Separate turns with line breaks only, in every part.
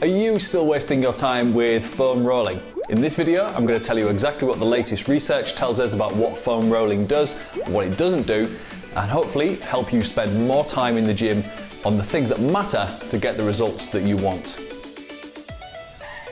Are you still wasting your time with foam rolling? In this video, I'm going to tell you exactly what the latest research tells us about what foam rolling does, what it doesn't do, and hopefully help you spend more time in the gym on the things that matter to get the results that you want.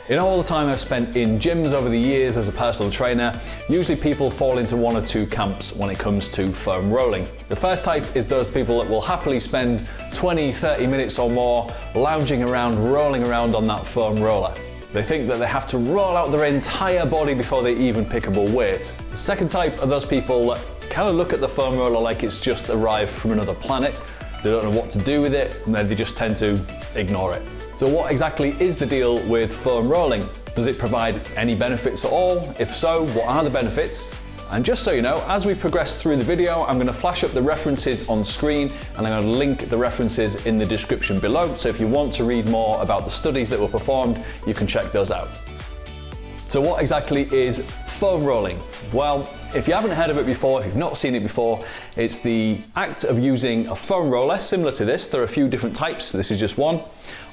In all the time I've spent in gyms over the years as a personal trainer, usually people fall into one or two camps when it comes to foam rolling. The first type is those people that will happily spend 20-30 minutes or more lounging around, rolling around on that foam roller. They think that they have to roll out their entire body before they even pick up a weight. The second type are those people that kind of look at the foam roller like it's just arrived from another planet. They don't know what to do with it, and then they just tend to ignore it. So what exactly is the deal with foam rolling? Does it provide any benefits at all? If so, what are the benefits? And just so you know, as we progress through the video, I'm going to flash up the references on screen and I'm going to link the references in the description below. So if you want to read more about the studies that were performed, you can check those out. So what exactly is foam rolling? Well, if you haven't heard of it before, if you've not seen it before, it's the act of using a foam roller similar to this. There are a few different types, this is just one,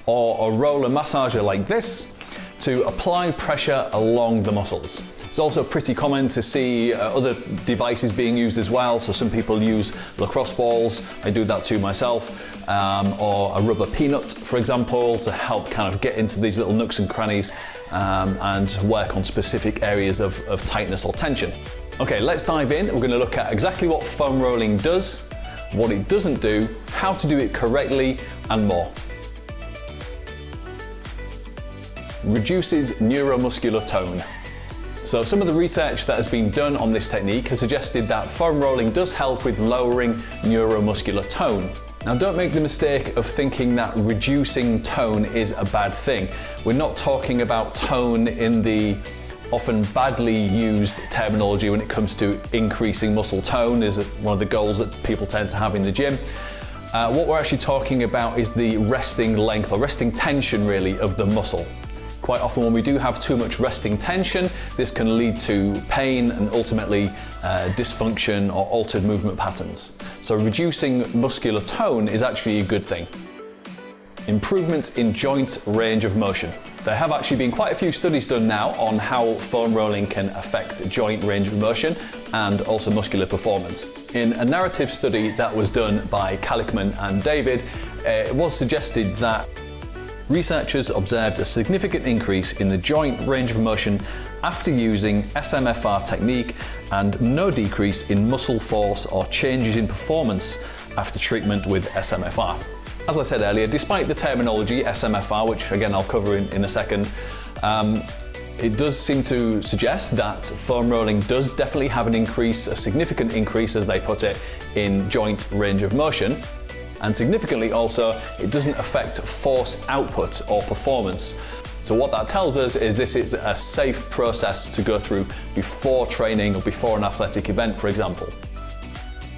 or a roller massager like this to apply pressure along the muscles. It's also pretty common to see other devices being used as well. So some people use lacrosse balls, I do that too myself, or a rubber peanut, for example, to help kind of get into these little nooks and crannies and work on specific areas of tightness or tension. Okay, let's dive in. We're going to look at exactly what foam rolling does, what it doesn't do, how to do it correctly, and more. Reduces neuromuscular tone. So some of the research that has been done on this technique has suggested that foam rolling does help with lowering neuromuscular tone. Now don't make the mistake of thinking that reducing tone is a bad thing. We're not talking about tone in the often badly used terminology when it comes to increasing muscle tone is one of the goals that people tend to have in the gym. What we're actually talking about is the resting length or resting tension really of the muscle. Quite often when we do have too much resting tension, this can lead to pain and ultimately dysfunction or altered movement patterns. So reducing muscular tone is actually a good thing. Improvements in joint range of motion. There have actually been quite a few studies done now on how foam rolling can affect joint range of motion and also muscular performance. In a narrative study that was done by Kalikman and David, it was suggested that researchers observed a significant increase in the joint range of motion after using SMFR technique and no decrease in muscle force or changes in performance after treatment with SMFR. As I said earlier, despite the terminology SMFR, which again I'll cover in a second, it does seem to suggest that foam rolling does definitely have an increase, a significant increase as they put it, in joint range of motion. And significantly also, it doesn't affect force output or performance. So what that tells us is this is a safe process to go through before training or before an athletic event, for example.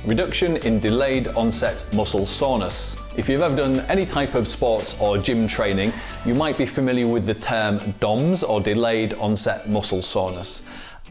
Reduction in delayed onset muscle soreness. If you've ever done any type of sports or gym training, you might be familiar with the term DOMS or delayed onset muscle soreness.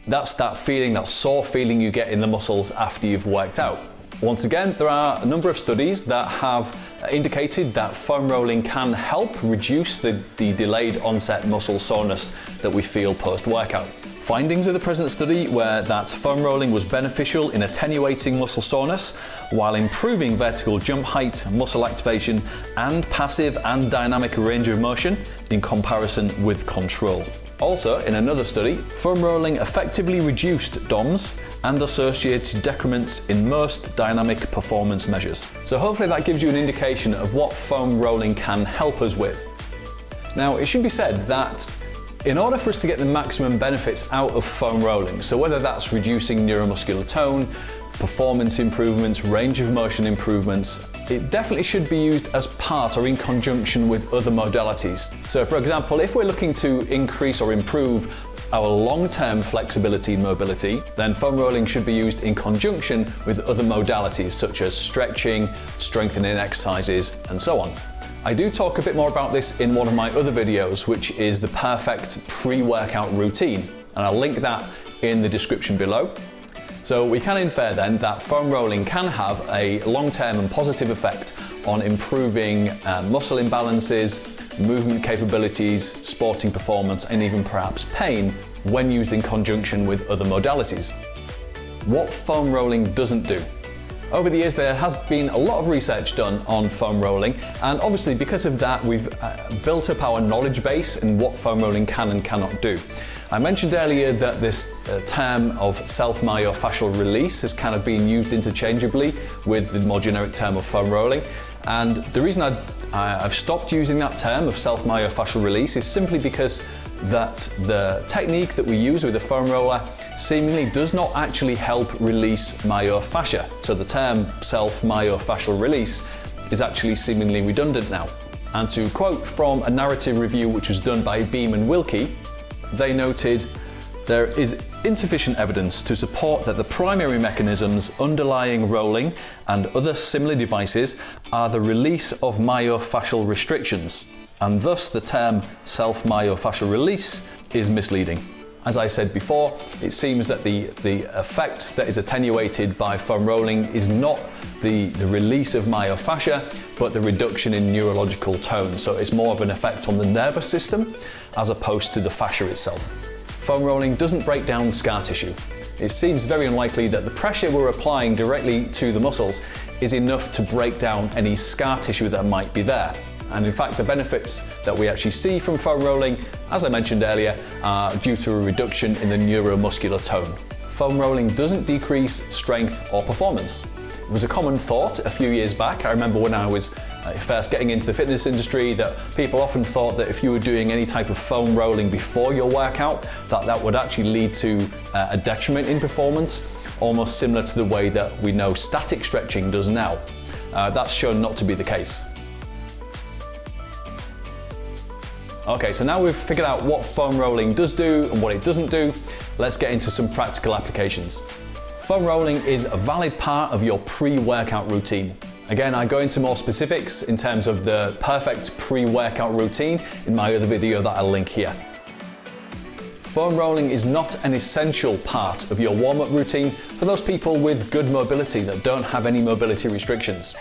That's that feeling, that sore feeling you get in the muscles after you've worked out. Once again, there are a number of studies that have indicated that foam rolling can help reduce the delayed onset muscle soreness that we feel post-workout. Findings of the present study were that foam rolling was beneficial in attenuating muscle soreness while improving vertical jump height, muscle activation, and passive and dynamic range of motion in comparison with control. Also, in another study, foam rolling effectively reduced DOMS and associated decrements in most dynamic performance measures. So hopefully that gives you an indication of what foam rolling can help us with. Now, it should be said that in order for us to get the maximum benefits out of foam rolling, so whether that's reducing neuromuscular tone, performance improvements, range of motion improvements, it definitely should be used as part or in conjunction with other modalities. So for example, if we're looking to increase or improve our long-term flexibility and mobility, then foam rolling should be used in conjunction with other modalities such as stretching, strengthening exercises, and so on. I do talk a bit more about this in one of my other videos, which is the perfect pre-workout routine, and I'll link that in the description below. So we can infer then that foam rolling can have a long-term and positive effect on improving muscle imbalances, movement capabilities, sporting performance, and even perhaps pain when used in conjunction with other modalities. What foam rolling doesn't do. Over the years, there has been a lot of research done on foam rolling, and obviously because of that, we've built up our knowledge base in what foam rolling can and cannot do. I mentioned earlier that this term of self-myofascial release has kind of been used interchangeably with the more generic term of foam rolling, and the reason I've stopped using that term of self-myofascial release is simply because that the technique that we use with the foam roller seemingly does not actually help release myofascia. So the term self-myofascial release is actually seemingly redundant now. And to quote from a narrative review which was done by Beam and Wilkie, they noted, "There is insufficient evidence to support that the primary mechanisms underlying rolling and other similar devices are the release of myofascial restrictions, and thus the term self-myofascial release is misleading." As I said before, it seems that the effect that is attenuated by foam rolling is not the release of myofascia, but the reduction in neurological tone. So it's more of an effect on the nervous system as opposed to the fascia itself. Foam rolling doesn't break down scar tissue. It seems very unlikely that the pressure we're applying directly to the muscles is enough to break down any scar tissue that might be there. And in fact, the benefits that we actually see from foam rolling, as I mentioned earlier, are due to a reduction in the neuromuscular tone. Foam rolling doesn't decrease strength or performance. It was a common thought a few years back. I remember when I was first getting into the fitness industry that people often thought that if you were doing any type of foam rolling before your workout, that would actually lead to a detriment in performance, almost similar to the way that we know static stretching does now. That's shown not to be the case. Okay, so now we've figured out what foam rolling does do and what it doesn't do, let's get into some practical applications. Foam rolling is a valid part of your pre-workout routine. Again, I go into more specifics in terms of the perfect pre-workout routine in my other video that I'll link here. Foam rolling is not an essential part of your warm-up routine for those people with good mobility that don't have any mobility restrictions.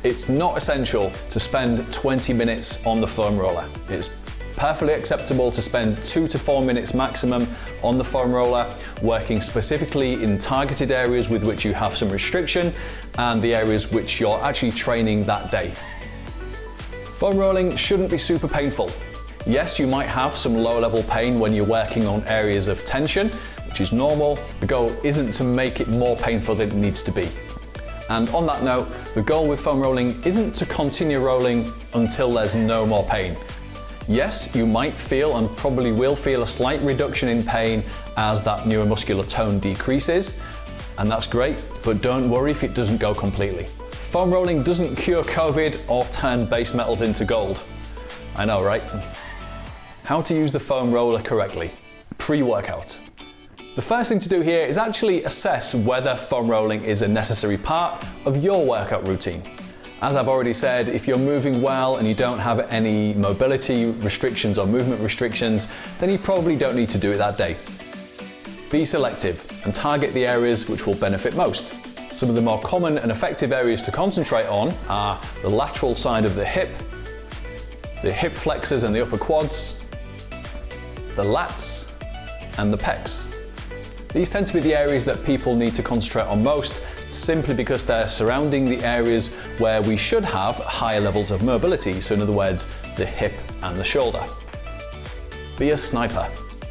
It's not essential to spend 20 minutes on the foam roller. It's perfectly acceptable to spend 2 to 4 minutes maximum on the foam roller, working specifically in targeted areas with which you have some restriction and the areas which you're actually training that day. Foam rolling shouldn't be super painful. Yes, you might have some low-level pain when you're working on areas of tension, which is normal. The goal isn't to make it more painful than it needs to be. And on that note, the goal with foam rolling isn't to continue rolling until there's no more pain. Yes, you might feel and probably will feel a slight reduction in pain as that neuromuscular tone decreases, and that's great, but don't worry if it doesn't go completely. Foam rolling doesn't cure COVID or turn base metals into gold. I know, right? How to use the foam roller correctly. Pre-workout. The first thing to do here is actually assess whether foam rolling is a necessary part of your workout routine. As I've already said, if you're moving well and you don't have any mobility restrictions or movement restrictions, then you probably don't need to do it that day. Be selective and target the areas which will benefit most. Some of the more common and effective areas to concentrate on are the lateral side of the hip flexors and the upper quads, the lats, and the pecs. These tend to be the areas that people need to concentrate on most, simply because they're surrounding the areas where we should have higher levels of mobility, so in other words, the hip and the shoulder. Be a sniper.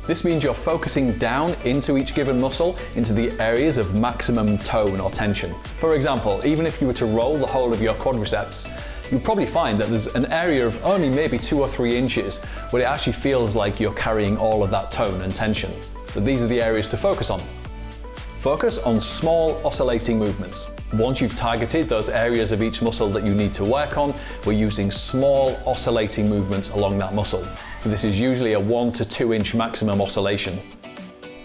This means you're focusing down into each given muscle, into the areas of maximum tone or tension. For example, even if you were to roll the whole of your quadriceps, you'll probably find that there's an area of only maybe 2 or 3 inches where it actually feels like you're carrying all of that tone and tension. So these are the areas to focus on. Focus on small oscillating movements. Once you've targeted those areas of each muscle that you need to work on, we're using small oscillating movements along that muscle. So this is usually a 1 to 2 inch maximum oscillation.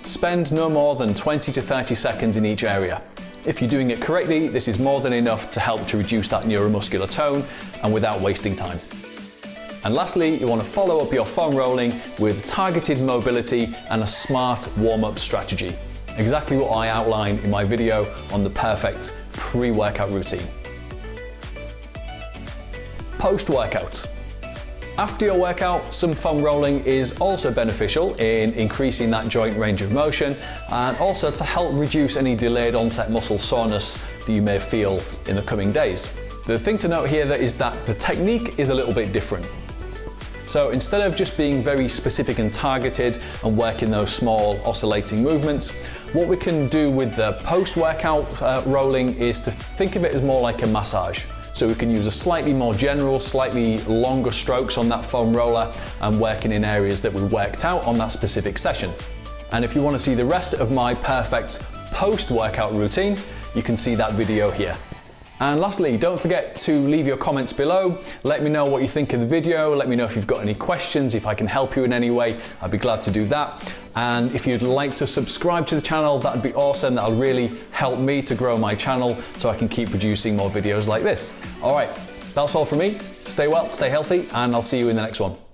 Spend no more than 20 to 30 seconds in each area. If you're doing it correctly, this is more than enough to help to reduce that neuromuscular tone and without wasting time. And lastly, you want to follow up your foam rolling with targeted mobility and a smart warm-up strategy. Exactly what I outlined in my video on the perfect pre-workout routine. Post-workout. After your workout, some foam rolling is also beneficial in increasing that joint range of motion and also to help reduce any delayed onset muscle soreness that you may feel in the coming days. The thing to note here is that the technique is a little bit different. So instead of just being very specific and targeted and working those small oscillating movements, what we can do with the post-workout rolling is to think of it as more like a massage. So we can use a slightly more general, slightly longer strokes on that foam roller and working in areas that we worked out on that specific session. And if you want to see the rest of my perfect post-workout routine, you can see that video here. And lastly, don't forget to leave your comments below. Let me know what you think of the video. Let me know if you've got any questions, if I can help you in any way. I'd be glad to do that. And if you'd like to subscribe to the channel, that'd be awesome. That'll really help me to grow my channel so I can keep producing more videos like this. All right, that's all from me. Stay well, stay healthy, and I'll see you in the next one.